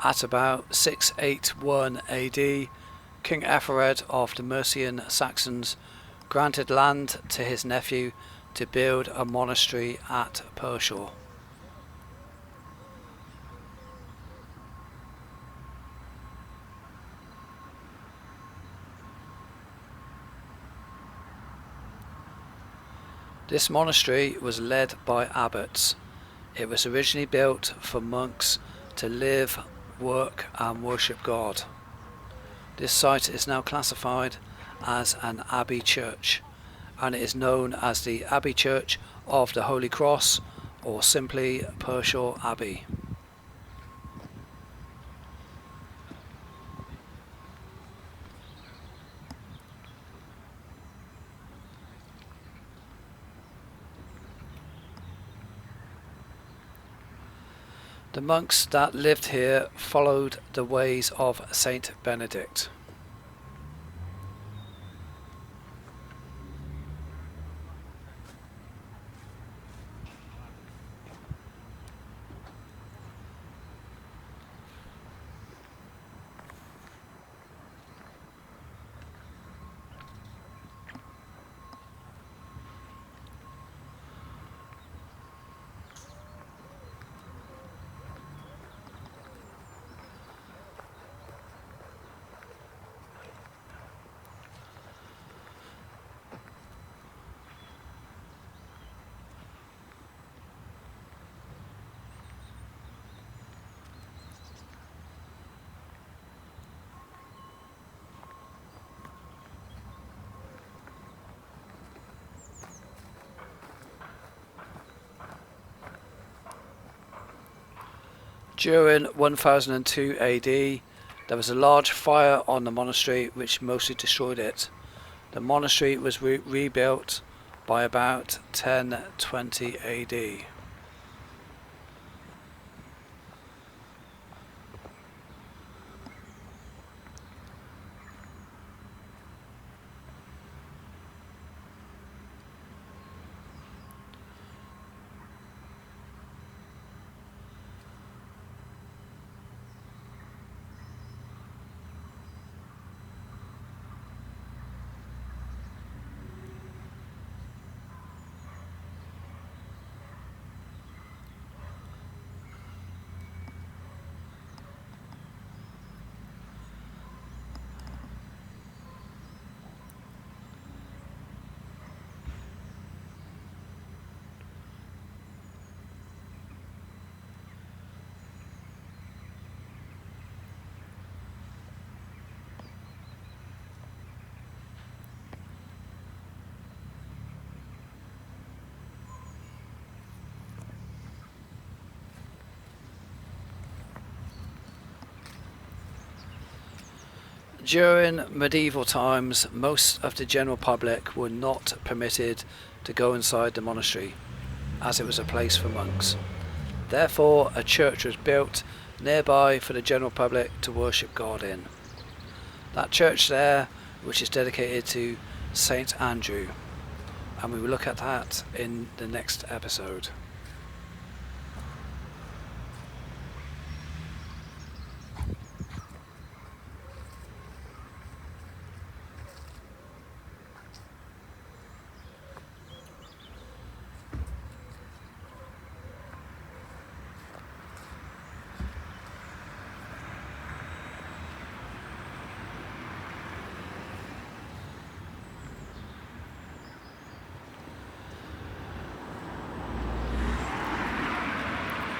At about 681 AD, King Aethelred of the Mercian Saxons granted land to his nephew to build a monastery at Pershore. This monastery was led by abbots. It was originally built for monks to live, work and worship God. This site is now classified as an Abbey Church, and it is known as the Abbey Church of the Holy Cross, or simply Pershore Abbey. The monks that lived here followed the ways of Saint Benedict. During 1002 AD, there was a large fire on the monastery which mostly destroyed it. The monastery was rebuilt by about 1020 AD. During medieval times, most of the general public were not permitted to go inside the monastery, as it was a place for monks. Therefore, a church was built nearby for the general public to worship God in. That church there, which is dedicated to Saint Andrew, and we will look at that in the next episode.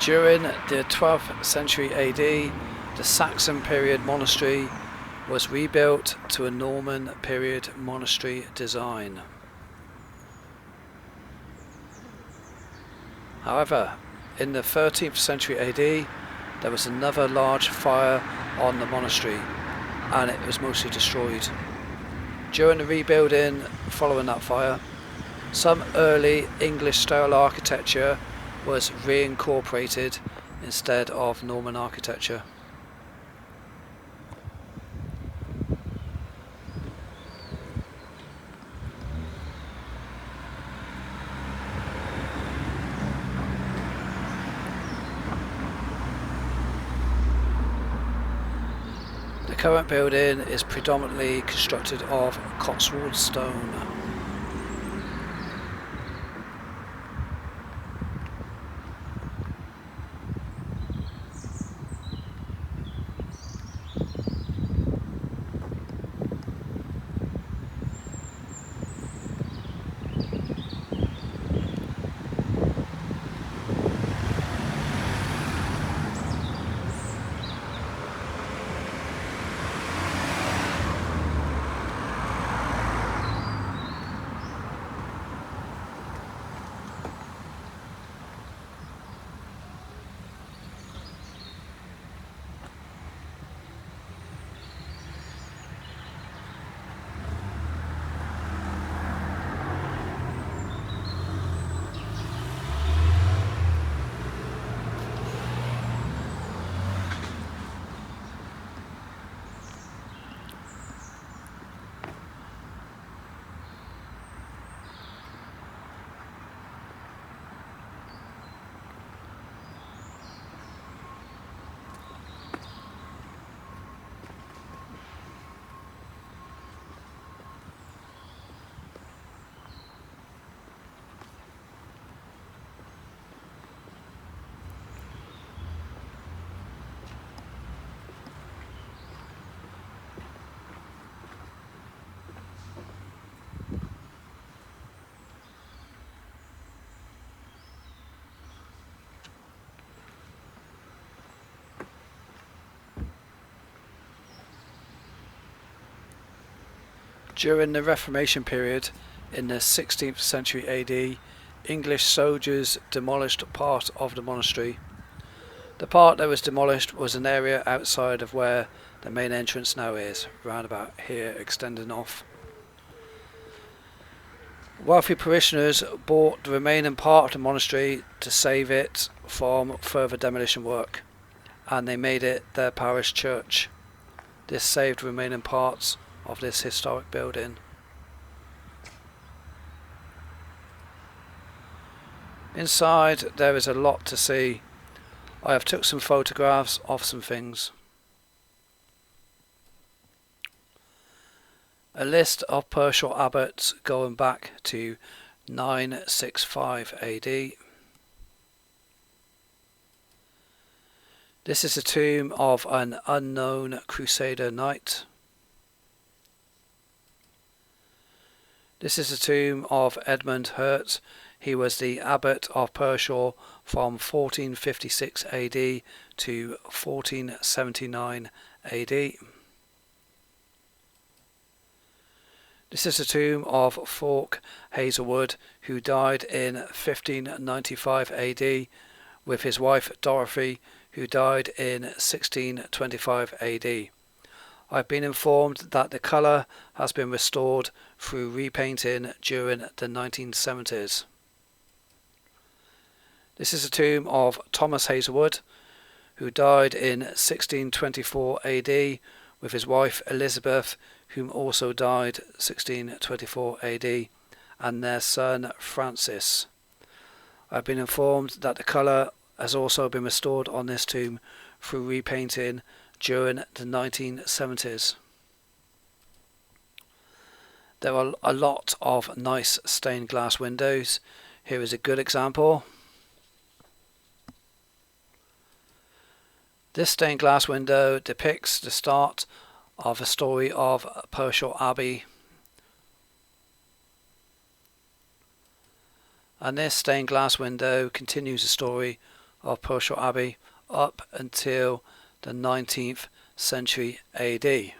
During the 12th century AD, the Saxon period monastery was rebuilt to a Norman period monastery design. However, in the 13th century AD, there was another large fire on the monastery, and it was mostly destroyed. During the rebuilding following that fire, some early English-style architecture was reincorporated instead of Norman architecture. current building is predominantly constructed of Cotswold stone. During the Reformation period in the 16th century AD, English soldiers demolished part of the monastery. The part that was demolished was an area outside of where the main entrance now is, round about here extending off. Wealthy parishioners bought the remaining part of the monastery to save it from further demolition work, and they made it their parish church. This saved the remaining parts of this historic building. Inside there is a lot to see. I have took some photographs of some things. A list of Pershore abbots going back to 965 AD. This is a tomb of an unknown Crusader knight. This is a tomb of Edmund Hurt. He was the abbot of Pershore from 1456 AD to 1479 AD. This is a tomb of Fulk Haselwood, who died in 1595 AD, with his wife Dorothy, who died in 1625 AD. I've been informed that the colour has been restored through repainting during the 1970s. This is a tomb of Thomas Haselwood, who died in 1624 AD, with his wife Elizabeth, whom also died 1624 AD, and their son Francis. I've been informed that the colour has also been restored on this tomb through repainting during the 1970s. There are a lot of nice stained glass windows. Here is a good example. This stained glass window depicts the start of a story of Pershore Abbey. And this stained glass window continues the story of Pershore Abbey up until the 19th century AD.